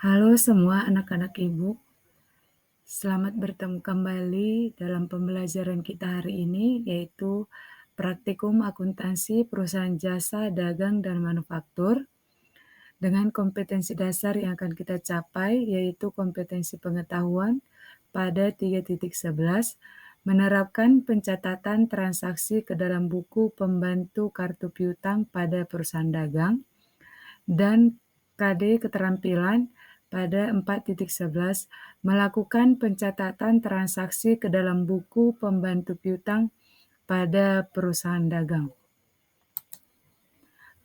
Halo semua anak-anak ibu, selamat bertemu kembali dalam pembelajaran kita hari ini yaitu praktikum akuntansi perusahaan jasa, dagang, dan manufaktur dengan kompetensi dasar yang akan kita capai yaitu kompetensi pengetahuan pada 3.11 menerapkan pencatatan transaksi ke dalam buku pembantu kartu piutang pada perusahaan dagang dan KD keterampilan pada 4.11 melakukan pencatatan transaksi ke dalam buku pembantu piutang pada perusahaan dagang.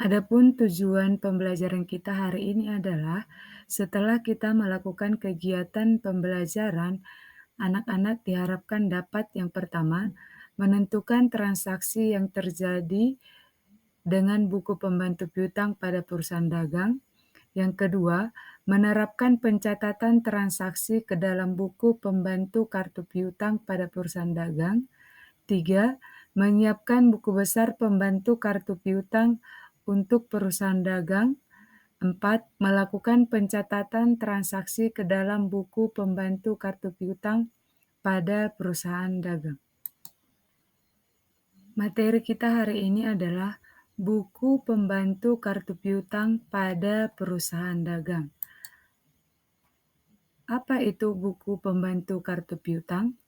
Adapun tujuan pembelajaran kita hari ini adalah setelah kita melakukan kegiatan pembelajaran, anak-anak diharapkan dapat yang pertama menentukan transaksi yang terjadi dengan buku pembantu piutang pada perusahaan dagang. Yang kedua, menerapkan pencatatan transaksi ke dalam buku pembantu kartu piutang pada perusahaan dagang. 3. Menyiapkan buku besar pembantu kartu piutang untuk perusahaan dagang. 4. Melakukan pencatatan transaksi ke dalam buku pembantu kartu piutang pada perusahaan dagang. Materi kita hari ini adalah buku pembantu kartu piutang pada perusahaan dagang. Apa itu buku pembantu kartu piutang?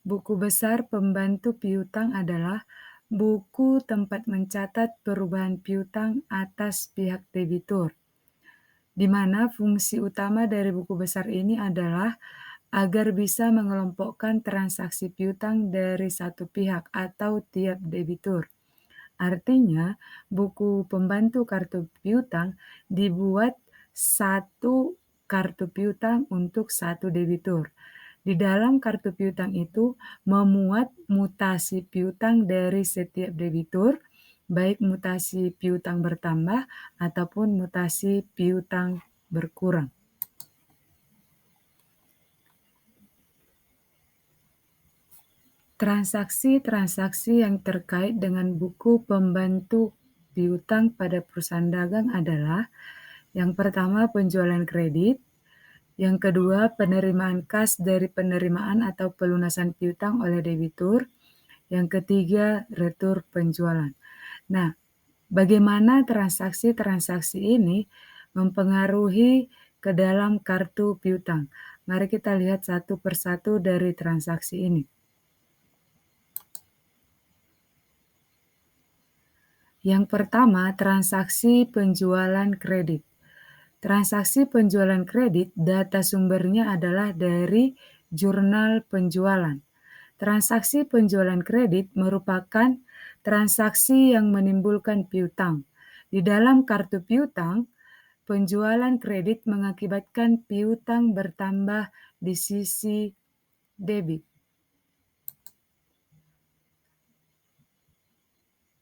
Buku besar pembantu piutang adalah buku tempat mencatat perubahan piutang atas pihak debitur, di mana fungsi utama dari buku besar ini adalah agar bisa mengelompokkan transaksi piutang dari satu pihak atau tiap debitur. Artinya, buku pembantu kartu piutang dibuat satu kartu piutang untuk satu debitur. Di dalam kartu piutang itu memuat mutasi piutang dari setiap debitur, baik mutasi piutang bertambah ataupun mutasi piutang berkurang. Transaksi-transaksi yang terkait dengan buku pembantu piutang pada perusahaan dagang adalah yang pertama penjualan kredit, yang kedua penerimaan kas dari penerimaan atau pelunasan piutang oleh debitur, yang ketiga retur penjualan. Nah, bagaimana transaksi-transaksi ini mempengaruhi ke dalam kartu piutang? Mari kita lihat satu persatu dari transaksi ini. Yang pertama, transaksi penjualan kredit. Transaksi penjualan kredit, data sumbernya adalah dari jurnal penjualan. Transaksi penjualan kredit merupakan transaksi yang menimbulkan piutang. Di dalam kartu piutang, penjualan kredit mengakibatkan piutang bertambah di sisi debit.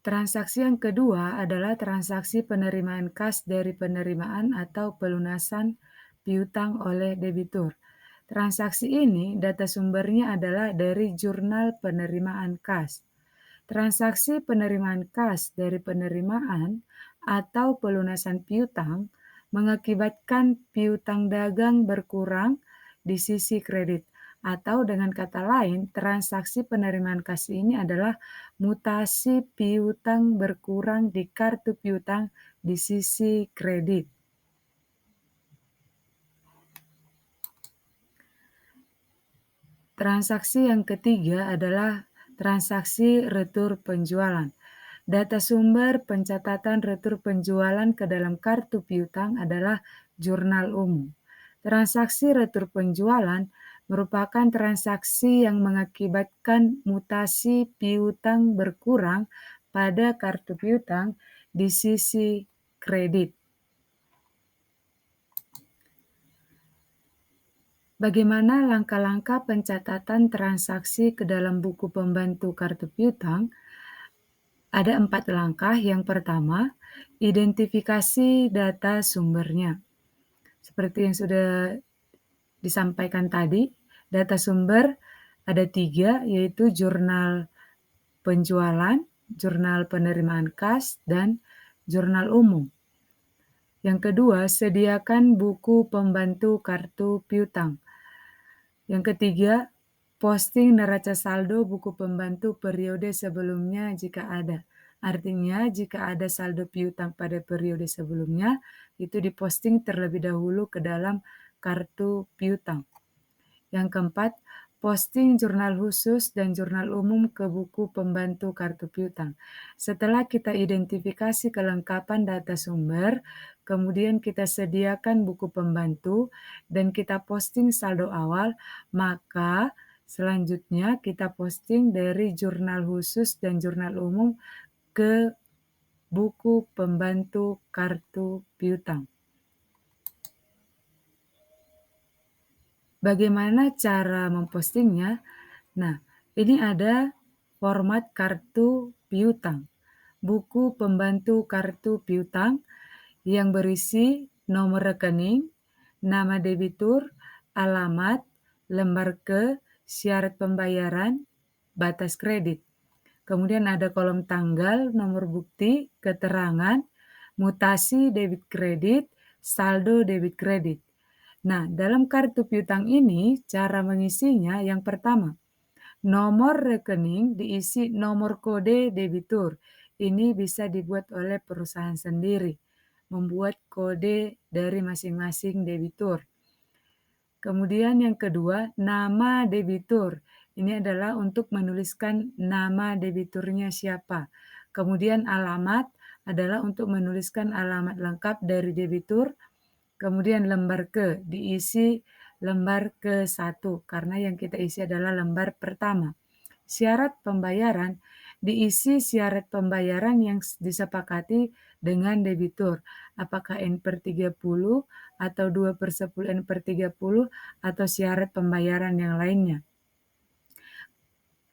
Transaksi yang kedua adalah transaksi penerimaan kas dari penerimaan atau pelunasan piutang oleh debitur. Transaksi ini data sumbernya adalah dari jurnal penerimaan kas. Transaksi penerimaan kas dari penerimaan atau pelunasan piutang mengakibatkan piutang dagang berkurang di sisi kredit. Atau dengan kata lain, transaksi penerimaan kas ini adalah mutasi piutang berkurang di kartu piutang di sisi kredit. Transaksi yang ketiga adalah transaksi retur penjualan. Data sumber pencatatan retur penjualan ke dalam kartu piutang adalah jurnal umum. Transaksi retur penjualan merupakan transaksi yang mengakibatkan mutasi piutang berkurang pada kartu piutang di sisi kredit. Bagaimana langkah-langkah pencatatan transaksi ke dalam buku pembantu kartu piutang? Ada 4 langkah. Yang pertama, identifikasi data sumbernya. Seperti yang sudah disampaikan tadi, data sumber ada 3, yaitu jurnal penjualan, jurnal penerimaan kas, dan jurnal umum. Yang kedua, sediakan buku pembantu kartu piutang. Yang ketiga, posting neraca saldo buku pembantu periode sebelumnya jika ada. Artinya, jika ada saldo piutang pada periode sebelumnya, itu diposting terlebih dahulu ke dalam kartu piutang. Yang keempat, posting jurnal khusus dan jurnal umum ke buku pembantu kartu piutang. Setelah kita identifikasi kelengkapan data sumber, kemudian kita sediakan buku pembantu dan kita posting saldo awal, maka selanjutnya kita posting dari jurnal khusus dan jurnal umum ke buku pembantu kartu piutang. Bagaimana cara mempostingnya? Nah, ini ada format kartu piutang. Buku pembantu kartu piutang yang berisi nomor rekening, nama debitur, alamat, lembar ke, syarat pembayaran, batas kredit. Kemudian ada kolom tanggal, nomor bukti, keterangan, mutasi debit kredit, saldo debit kredit. Nah, dalam kartu piutang ini cara mengisinya yang pertama, nomor rekening diisi nomor kode debitur. Ini bisa dibuat oleh perusahaan sendiri, membuat kode dari masing-masing debitur. Kemudian yang kedua, nama debitur. Ini adalah untuk menuliskan nama debiturnya siapa. Kemudian alamat adalah untuk menuliskan alamat lengkap dari debitur. Kemudian lembar ke, diisi lembar ke-1 karena yang kita isi adalah lembar pertama. Syarat pembayaran, diisi syarat pembayaran yang disepakati dengan debitur. Apakah N/30 atau 2/10 N/30 atau syarat pembayaran yang lainnya.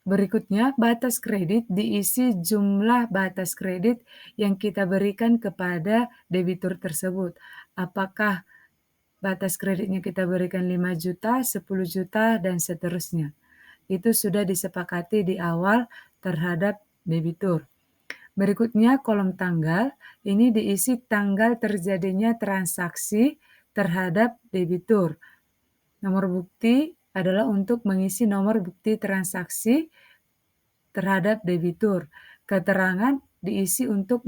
Berikutnya, batas kredit diisi jumlah batas kredit yang kita berikan kepada debitur tersebut. Apakah batas kreditnya kita berikan 5 juta, 10 juta, dan seterusnya. Itu sudah disepakati di awal terhadap debitur. Berikutnya kolom tanggal, ini diisi tanggal terjadinya transaksi terhadap debitur. Nomor bukti adalah untuk mengisi nomor bukti transaksi terhadap debitur. Keterangan diisi untuk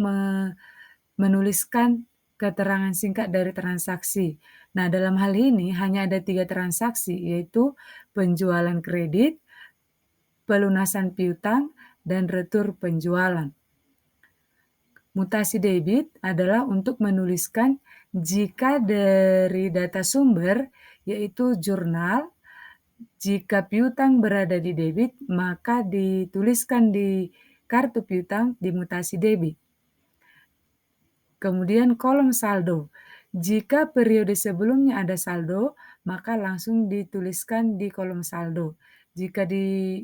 menuliskan keterangan singkat dari transaksi. Nah, dalam hal ini hanya ada 3 transaksi, yaitu penjualan kredit, pelunasan piutang, dan retur penjualan. Mutasi debit adalah untuk menuliskan jika dari data sumber, yaitu jurnal, jika piutang berada di debit, maka dituliskan di kartu piutang di mutasi debit. Kemudian kolom saldo. Jika periode sebelumnya ada saldo, maka langsung dituliskan di kolom saldo. Jika di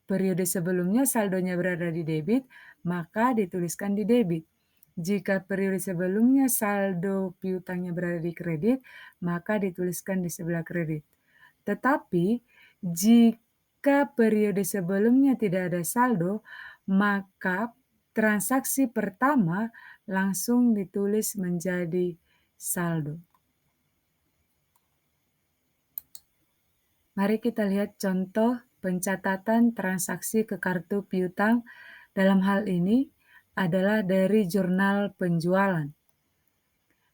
periode sebelumnya saldonya berada di debit, maka dituliskan di debit. Jika periode sebelumnya saldo piutangnya berada di kredit, maka dituliskan di sebelah kredit. Tetapi jika periode sebelumnya tidak ada saldo, maka transaksi pertama langsung ditulis menjadi saldo. Mari kita lihat contoh pencatatan transaksi ke kartu piutang. Dalam hal ini adalah dari jurnal penjualan.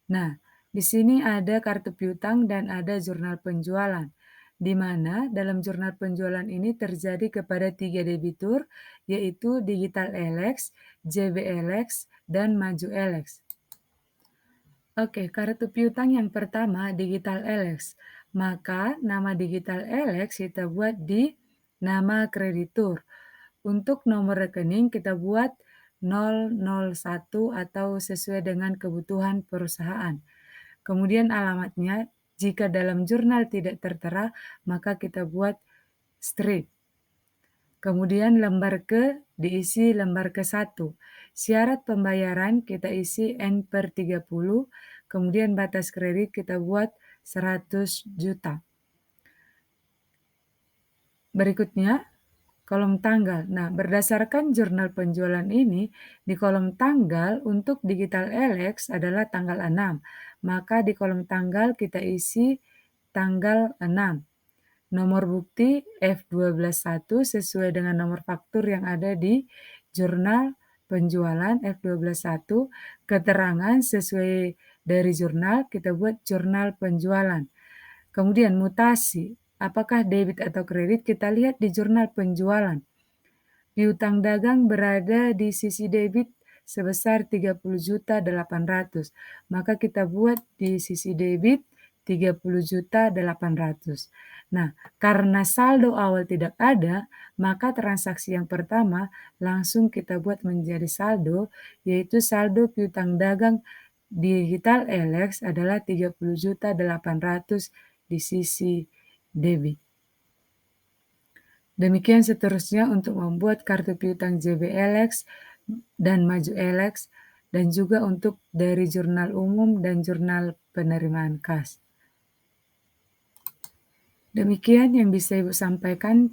Nah, di sini ada kartu piutang dan ada jurnal penjualan, di mana dalam jurnal penjualan ini terjadi kepada 3 debitur, yaitu Digital Elex, JB Elex, dan Maju Elex. Oke, kartu piutang yang pertama Digital Elex. Maka nama Digital Elex kita buat di nama kreditur. Untuk nomor rekening kita buat 001 atau sesuai dengan kebutuhan perusahaan. Kemudian alamatnya, jika dalam jurnal tidak tertera, maka kita buat strip. Kemudian lembar ke diisi lembar ke-1. Syarat pembayaran kita isi N/30, kemudian batas kredit kita buat 100 juta. Berikutnya, kolom tanggal. Nah, berdasarkan jurnal penjualan ini, di kolom tanggal untuk digital elex adalah tanggal 6. Maka di kolom tanggal kita isi tanggal 6. Nomor bukti F121 sesuai dengan nomor faktur yang ada di jurnal penjualan F121. Keterangan sesuai dari jurnal, kita buat jurnal penjualan. Kemudian mutasi, apakah debit atau kredit, kita lihat di jurnal penjualan. Piutang dagang berada di sisi debit sebesar 30.800.000. Maka kita buat di sisi debit 30.800.000. Nah, karena saldo awal tidak ada, maka transaksi yang pertama langsung kita buat menjadi saldo, yaitu saldo piutang dagang digital elex adalah 30.800.000 di sisi debit. Demikian seterusnya untuk membuat kartu piutang JBLX dan Maju Elex, dan juga untuk dari jurnal umum dan jurnal penerimaan kas. Demikian yang bisa Ibu sampaikan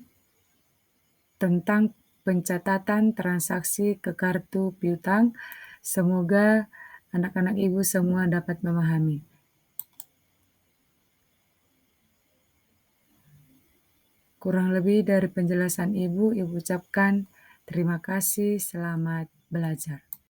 tentang pencatatan transaksi ke kartu piutang. Semoga anak-anak Ibu semua dapat memahami. Kurang lebih dari penjelasan Ibu ucapkan terima kasih, selamat belajar.